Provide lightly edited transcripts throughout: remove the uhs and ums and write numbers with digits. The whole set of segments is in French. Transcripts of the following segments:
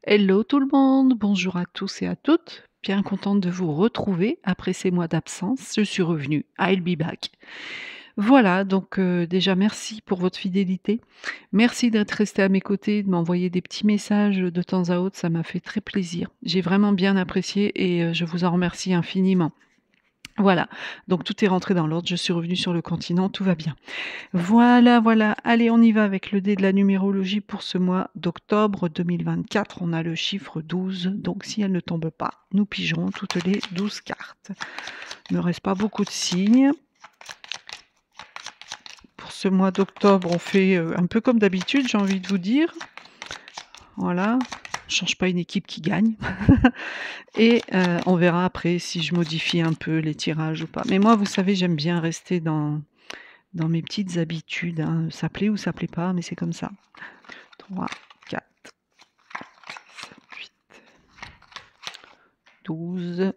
Hello tout le monde, bonjour à tous et à toutes. Bien contente de vous retrouver après ces mois d'absence. Je suis revenue. I'll be back. Voilà, donc déjà merci pour votre fidélité. Merci d'être resté à mes côtés, de m'envoyer des petits messages de temps à autre, ça m'a fait très plaisir. J'ai vraiment bien apprécié et je vous en remercie infiniment. Voilà, donc tout est rentré dans l'ordre, je suis revenue sur le continent, tout va bien. Voilà, voilà. Allez, on y va avec le dé de la numérologie pour ce mois d'octobre 2024. On a le chiffre 12, donc si elle ne tombe pas, nous pigerons toutes les 12 cartes. Il ne me reste pas beaucoup de signes. Pour ce mois d'octobre, on fait un peu comme d'habitude, j'ai envie de vous dire. Voilà, on ne change pas une équipe qui gagne. Et on verra après si je modifie un peu les tirages ou pas. Mais moi, vous savez, j'aime bien rester dans mes petites habitudes, hein. Ça plaît ou ça plaît pas, mais c'est comme ça. 3, 4, 7, 8, 12.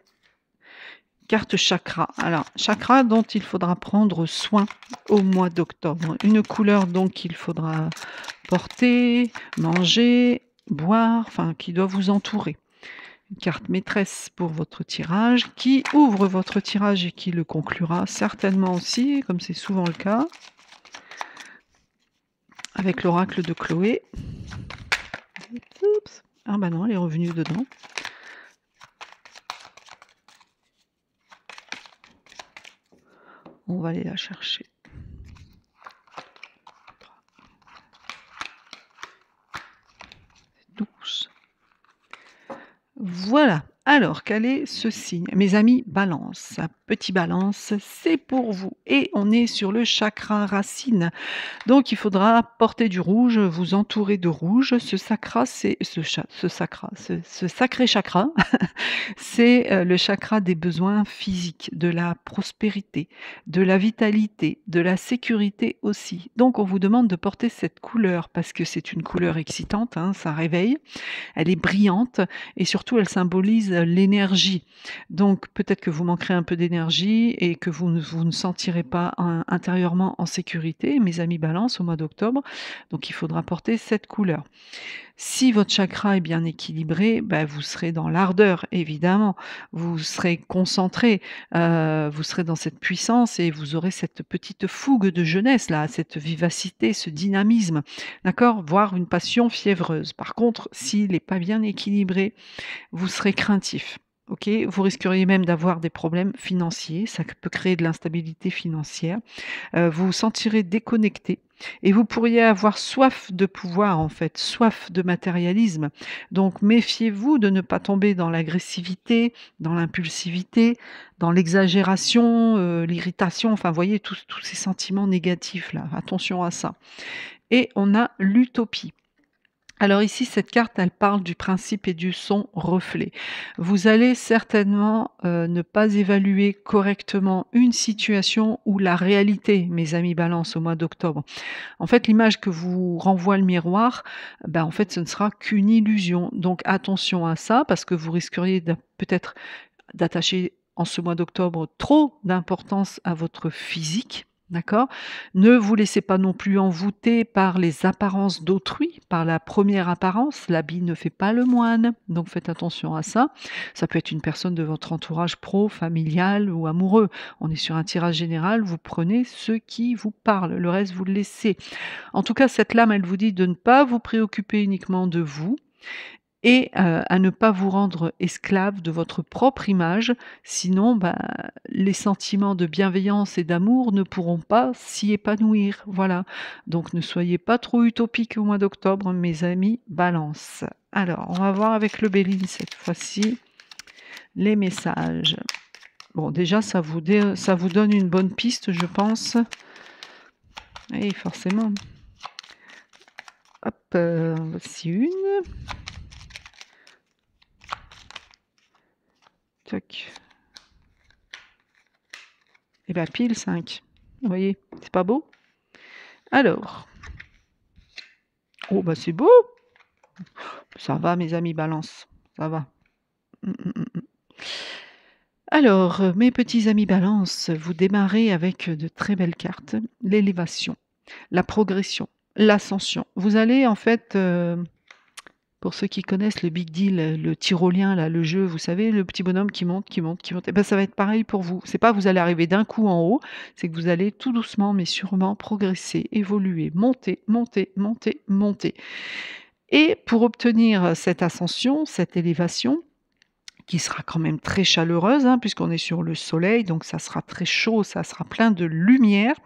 Carte chakra. Alors, chakra dont il faudra prendre soin au mois d'octobre. Une couleur donc qu'il faudra porter, manger, boire, enfin qui doit vous entourer. Une carte maîtresse pour votre tirage, qui ouvre votre tirage et qui le conclura certainement aussi, comme c'est souvent le cas, avec l'oracle de Chloé. Oups. Ah bah non, elle est revenue dedans. On va aller la chercher. Voilà. Alors, quel est ce signe? Mes amis Balance, petit Balance, c'est pour vous et on est sur le chakra racine. Donc il faudra porter du rouge, vous entourer de rouge. Ce sacra, c'est ce sacré chakra, c'est, le chakra des besoins physiques, de la prospérité, de la vitalité, de la sécurité aussi. Donc on vous demande de porter cette couleur parce que c'est une couleur excitante, hein, ça réveille. Elle est brillante et surtout elle symbolise l'énergie. Donc peut-être que vous manquerez un peu d'énergie et que vous ne sentirez pas intérieurement en sécurité, mes amis Balance, au mois d'octobre. Donc il faudra porter cette couleur. Si votre chakra est bien équilibré, bah, vous serez dans l'ardeur évidemment, vous serez concentré, vous serez dans cette puissance et vous aurez cette petite fougue de jeunesse là, cette vivacité, ce dynamisme, d'accord? Voire une passion fiévreuse. Par contre, s'il n'est pas bien équilibré, vous serez craintif. OK? Vous risqueriez même d'avoir des problèmes financiers, ça peut créer de l'instabilité financière. Vous vous sentirez déconnecté et vous pourriez avoir soif de pouvoir en fait, soif de matérialisme. Donc méfiez-vous de ne pas tomber dans l'agressivité, dans l'impulsivité, dans l'exagération, l'irritation, enfin vous voyez tous ces sentiments négatifs là, attention à ça. Et on a l'utopie. Alors ici, cette carte, elle parle du principe et du son reflet. Vous allez certainement ne pas évaluer correctement une situation ou la réalité, mes amis Balance, au mois d'octobre. En fait, l'image que vous renvoie le miroir, ben, en fait, ce ne sera qu'une illusion. Donc attention à ça, parce que vous risqueriez peut-être d'attacher en ce mois d'octobre trop d'importance à votre physique. D'accord? Ne vous laissez pas non plus envoûter par les apparences d'autrui, par la première apparence. L'habit ne fait pas le moine, donc faites attention à ça. Ça peut être une personne de votre entourage pro, familial ou amoureux. On est sur un tirage général, vous prenez ce qui vous parle, le reste vous le laissez. En tout cas, cette lame, elle vous dit de ne pas vous préoccuper uniquement de vous, et à ne pas vous rendre esclave de votre propre image, sinon, bah, les sentiments de bienveillance et d'amour ne pourront pas s'y épanouir, voilà. Donc ne soyez pas trop utopiques au mois d'octobre, mes amis Balance. Alors, on va voir avec le Béline cette fois-ci, les messages. Bon, déjà ça vous donne une bonne piste, je pense. Oui, forcément. Hop, voici une. Tac. Et bah pile 5. Vous voyez? C'est pas beau? Alors. Oh bah c'est beau! Ça va mes amis Balance, ça va. Mmh, mmh, mmh, mmh. Alors, mes petits amis Balance, vous démarrez avec de très belles cartes. L'élévation, la progression, l'ascension. Vous allez en fait, Pour ceux qui connaissent le Big Deal, le tyrolien là, le jeu, vous savez, le petit bonhomme qui monte, qui monte, qui monte, et ben ça va être pareil pour vous. C'est pas vous allez arriver d'un coup en haut, c'est que vous allez tout doucement mais sûrement progresser, évoluer, monter, monter, monter, monter. Et pour obtenir cette ascension, cette élévation, qui sera quand même très chaleureuse, hein, puisqu'on est sur le soleil, donc ça sera très chaud, ça sera plein de lumière.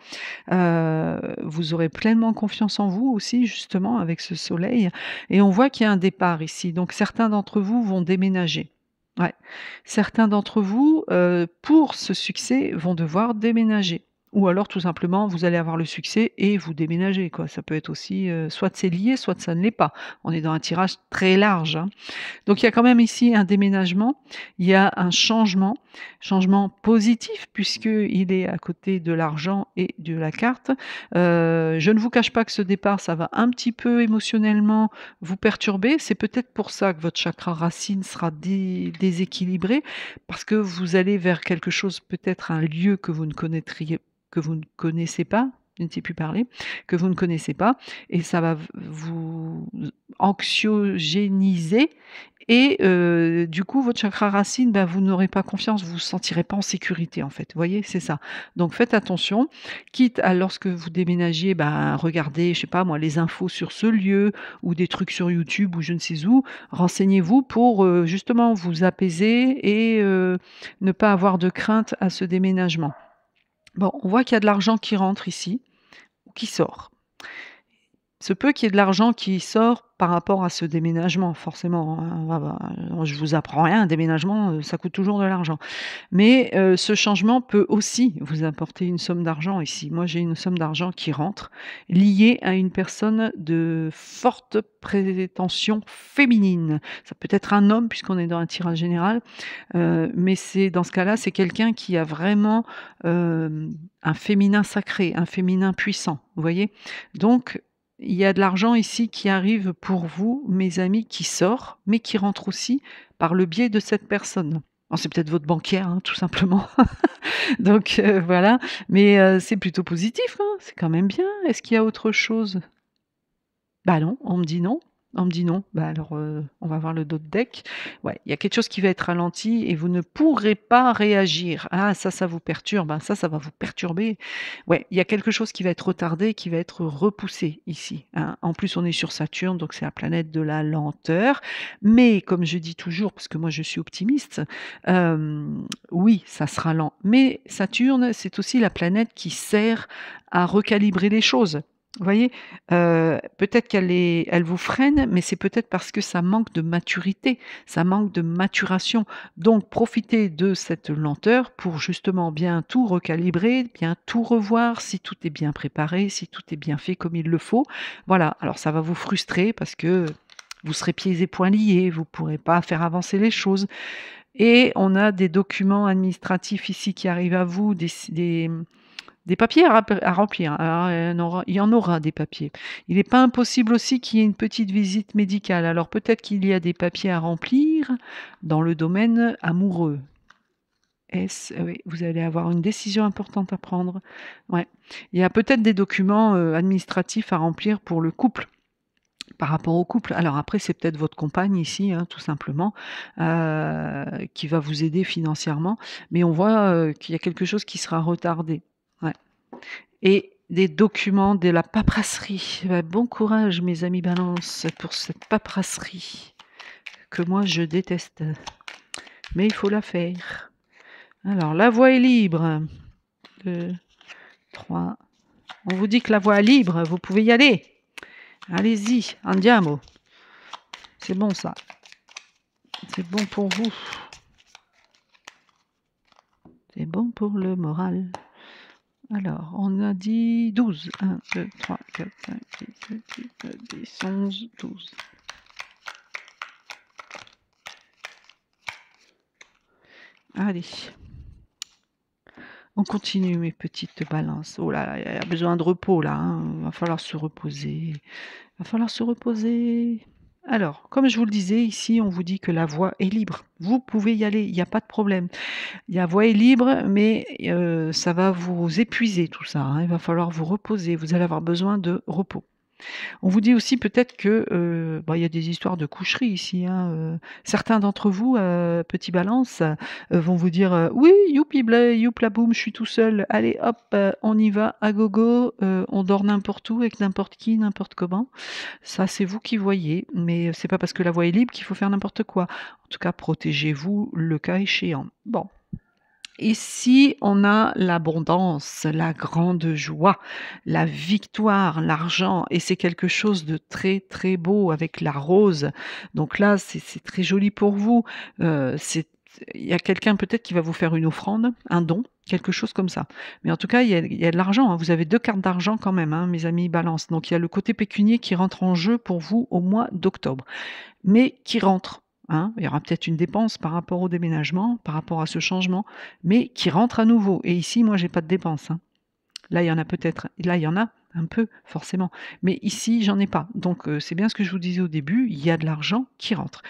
Vous aurez pleinement confiance en vous aussi justement avec ce soleil et on voit qu'il y a un départ ici, donc certains d'entre vous vont déménager. Ouais. Certains d'entre vous, pour ce succès, vont devoir déménager ou alors tout simplement vous allez avoir le succès et vous déménagez quoi. Ça peut être aussi, soit c'est lié, soit ça ne l'est pas. On est dans un tirage très large, hein. Donc il y a quand même ici un déménagement, il y a un changement, changement positif puisqu'il est à côté de l'argent et de la carte. Je ne vous cache pas que ce départ, ça va un petit peu émotionnellement vous perturber. C'est peut-être pour ça que votre chakra racine sera déséquilibré parce que vous allez vers quelque chose, peut-être un lieu que vous ne connaissez pas, je ne sais plus parler, que vous ne connaissez pas et ça va vous anxiogéniser et du coup, votre chakra racine, bah, vous n'aurez pas confiance, vous vous sentirez pas en sécurité, en fait. Vous voyez? C'est ça. Donc faites attention, quitte à lorsque vous déménagiez, bah, regardez, je sais pas moi, les infos sur ce lieu ou des trucs sur YouTube ou je ne sais où. Renseignez-vous pour, justement vous apaiser et ne pas avoir de crainte à ce déménagement. Bon, on voit qu'il y a de l'argent qui rentre ici ou qui sort. Se peut qu'il y ait de l'argent qui sort par rapport à ce déménagement, forcément, hein. Je vous apprends rien, un déménagement, ça coûte toujours de l'argent. Mais, ce changement peut aussi vous apporter une somme d'argent ici. Moi, j'ai une somme d'argent qui rentre, liée à une personne de forte prétention féminine. Ça peut être un homme puisqu'on est dans un tirage général, mais c'est dans ce cas-là, c'est quelqu'un qui a vraiment, un féminin sacré, un féminin puissant, vous voyez? Donc il y a de l'argent ici qui arrive pour vous, mes amis, qui sort, mais qui rentre aussi par le biais de cette personne. Alors c'est peut-être votre banquière, hein, tout simplement. Donc voilà, mais c'est plutôt positif, hein, c'est quand même bien. Est-ce qu'il y a autre chose? Bah non, on me dit non. On me dit non. Bah alors, on va voir le dos de deck. Ouais, il y a quelque chose qui va être ralenti et vous ne pourrez pas réagir. Ah ça vous perturbe, hein, ça va vous perturber. Ouais, il y a quelque chose qui va être retardé, qui va être repoussé ici, hein. En plus, on est sur Saturne, donc c'est la planète de la lenteur. Mais comme je dis toujours, parce que moi je suis optimiste, oui, ça sera lent. Mais Saturne, c'est aussi la planète qui sert à recalibrer les choses. Vous voyez? Peut-être elle vous freine, mais c'est peut-être parce que ça manque de maturité, ça manque de maturation. Donc profitez de cette lenteur pour justement bien tout recalibrer, bien tout revoir, si tout est bien préparé, si tout est bien fait comme il le faut. Voilà, alors ça va vous frustrer parce que vous serez pieds et poings liés, vous ne pourrez pas faire avancer les choses et on a des documents administratifs ici qui arrivent à vous, des papiers à remplir, alors il y en aura des papiers. Il n'est pas impossible aussi qu'il y ait une petite visite médicale. Alors peut-être qu'il y a des papiers à remplir dans le domaine amoureux. Oui, vous allez avoir une décision importante à prendre. Ouais. Il y a peut-être des documents, administratifs à remplir pour le couple, par rapport au couple. Alors après, c'est peut-être votre compagne ici, hein, tout simplement, qui va vous aider financièrement, mais on voit, qu'il y a quelque chose qui sera retardé. Ouais. Et des documents, de la paperasserie. Bah, bon courage mes amis Balance pour cette paperasserie que moi je déteste, mais il faut la faire. Alors la voie est libre. 2, 3. On vous dit que la voie est libre, vous pouvez y aller. Allez-y, andiamo. C'est bon ça. C'est bon pour vous. C'est bon pour le moral. Alors, on a dit 12. 1, 2, 3, 4, 5, 6, 7, 8, 9, 10, 11, 12. Allez. On continue mes petites balances. Oh là là, il y a besoin de repos là, hein. Va falloir se reposer. Va falloir se reposer. Alors, comme je vous le disais, ici, on vous dit que la voie est libre. Vous pouvez y aller, il n'y a pas de problème. La voie est libre, mais ça va vous épuiser tout ça, hein. Il va falloir vous reposer. Vous allez avoir besoin de repos. On vous dit aussi peut-être que, bah, il y a des histoires de coucherie ici, hein, certains d'entre vous, petits Balance, vont vous dire, «Oui, youpi blé, youpla boum, je suis tout seul. Allez hop, on y va à gogo, on dort n'importe où, avec n'importe qui, n'importe comment». Ça, c'est vous qui voyez, mais c'est pas parce que la voie est libre qu'il faut faire n'importe quoi. En tout cas, protégez-vous le cas échéant. Bon. Ici, on a l'abondance, la grande joie, la victoire, l'argent et c'est quelque chose de très, très beau avec la rose. Donc là, c'est très joli pour vous. C'est il y a quelqu'un peut-être qui va vous faire une offrande, un don, quelque chose comme ça. Mais en tout cas, il y a de l'argent, hein. Vous avez 2 cartes d'argent quand même, hein, mes amis Balance. Donc il y a le côté pécunier qui rentre en jeu pour vous au mois d'octobre, mais qui rentre, hein. Il y aura peut-être une dépense par rapport au déménagement, par rapport à ce changement, mais qui rentre à nouveau et ici, moi, j'ai pas de dépense, hein. Là, il y en a peut-être, là, il y en a un peu forcément, mais ici, j'en ai pas. Donc c'est bien ce que je vous disais au début, il y a de l'argent qui rentre.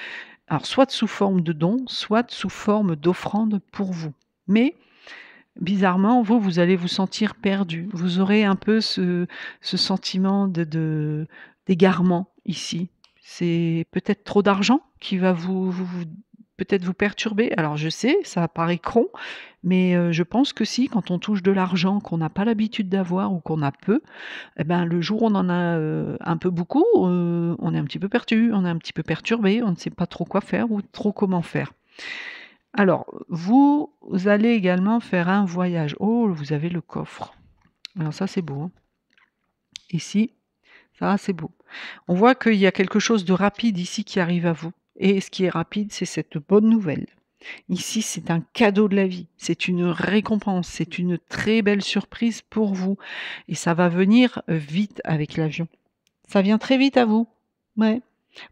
Alors soit sous forme de dons, soit sous forme d'offrande pour vous. Mais bizarrement, vous allez vous sentir perdu. Vous aurez un peu ce sentiment de d'égarement ici. C'est peut-être trop d'argent qui va vous peut-être vous perturber. Alors je sais, ça paraît con, mais je pense que si, quand on touche de l'argent qu'on n'a pas l'habitude d'avoir ou qu'on a peu, et ben, le jour où on en a, un peu beaucoup, on est un petit peu perdu, on est un petit peu perturbé, on ne sait pas trop quoi faire ou trop comment faire. Alors, vous allez également faire un voyage. Oh, vous avez le coffre. Alors ça, c'est beau, hein. Ici, ça, c'est beau. On voit qu'il y a quelque chose de rapide ici qui arrive à vous. Et ce qui est rapide, c'est cette bonne nouvelle. Ici, c'est un cadeau de la vie, c'est une récompense, c'est une très belle surprise pour vous. Et ça va venir vite avec l'avion. Ça vient très vite à vous. Ouais.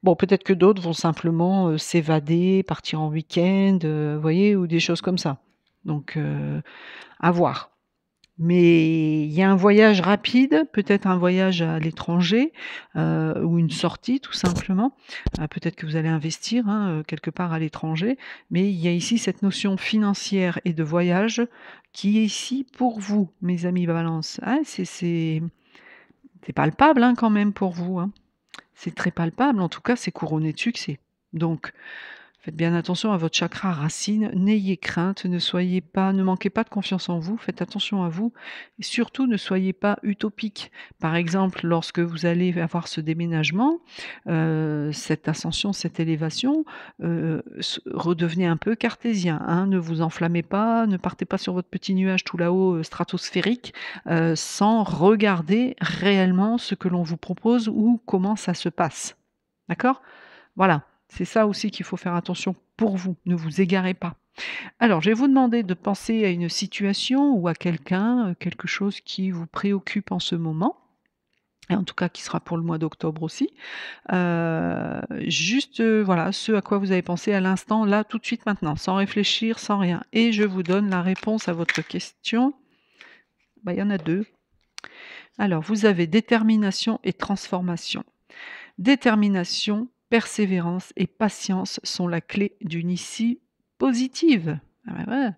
Bon, peut-être que d'autres vont simplement, s'évader, partir en week-end, voyez? Ou des choses comme ça. Donc, à voir. Mais il y a un voyage rapide, peut-être un voyage à l'étranger, ou une sortie tout simplement. Peut-être que vous allez investir, hein, quelque part à l'étranger, mais il y a ici cette notion financière et de voyage qui est ici pour vous, mes amis Balance. Ah, c'est palpable, hein, quand même pour vous, hein. C'est très palpable, en tout cas, c'est couronné de succès. Donc, faites bien attention à votre chakra racine, n'ayez crainte, ne manquez pas de confiance en vous, faites attention à vous et surtout ne soyez pas utopique. Par exemple, lorsque vous allez avoir ce déménagement, cette ascension, cette élévation, redevenez un peu cartésien, hein, ne vous enflammez pas, ne partez pas sur votre petit nuage tout là-haut, stratosphérique, sans regarder réellement ce que l'on vous propose ou comment ça se passe. D'accord? Voilà, c'est ça aussi qu'il faut faire attention pour vous, ne vous égarez pas. Alors, je vais vous demander de penser à une situation ou à quelqu'un, quelque chose qui vous préoccupe en ce moment et en tout cas qui sera pour le mois d'octobre aussi. Juste, voilà, ce à quoi vous avez pensé à l'instant, là, tout de suite, maintenant, sans réfléchir, sans rien et je vous donne la réponse à votre question. Bah, il y en a 2. Alors, vous avez détermination et transformation. Détermination, persévérance et patience sont la clé d'une issue positive. Ah bah voilà.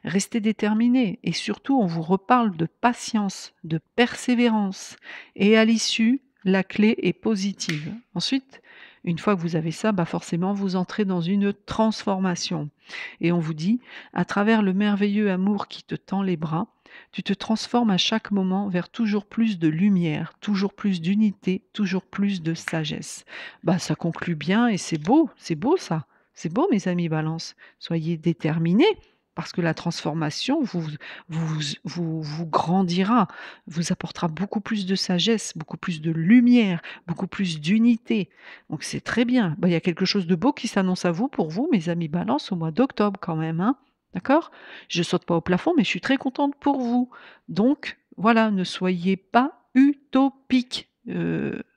Restez déterminé et surtout on vous reparle de patience, de persévérance et à l'issue, la clé est positive. Ensuite, une fois que vous avez ça, bah forcément vous entrez dans une transformation et on vous dit: «À travers le merveilleux amour qui te tend les bras, tu te transformes à chaque moment vers toujours plus de lumière, toujours plus d'unité, toujours plus de sagesse». Bah, ça conclut bien et c'est beau ça. C'est beau mes amis Balance. Soyez déterminés parce que la transformation vous grandira, vous apportera beaucoup plus de sagesse, beaucoup plus de lumière, beaucoup plus d'unité. Donc c'est très bien. Bah, il y a quelque chose de beau qui s'annonce à vous pour vous mes amis Balance au mois d'octobre quand même, hein. D'accord? Je saute pas au plafond, mais je suis très contente pour vous. Donc voilà, ne soyez pas utopiques.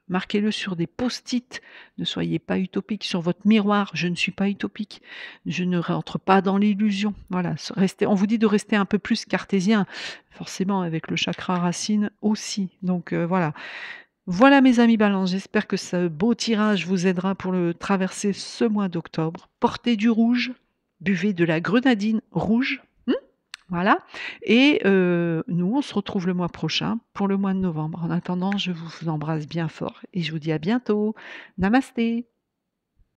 Marquez-le sur des post-it. Ne soyez pas utopique. Sur votre miroir, je ne suis pas utopique. Je ne rentre pas dans l'illusion. Voilà, on vous dit de rester un peu plus cartésien, forcément avec le chakra racine aussi. Donc voilà. Voilà mes amis Balance, j'espère que ce beau tirage vous aidera pour le traverser ce mois d'octobre. Portez du rouge, buvez de la grenadine rouge. Voilà et nous, on se retrouve le mois prochain pour le mois de novembre. En attendant, je vous embrasse bien fort et je vous dis à bientôt. Namasté.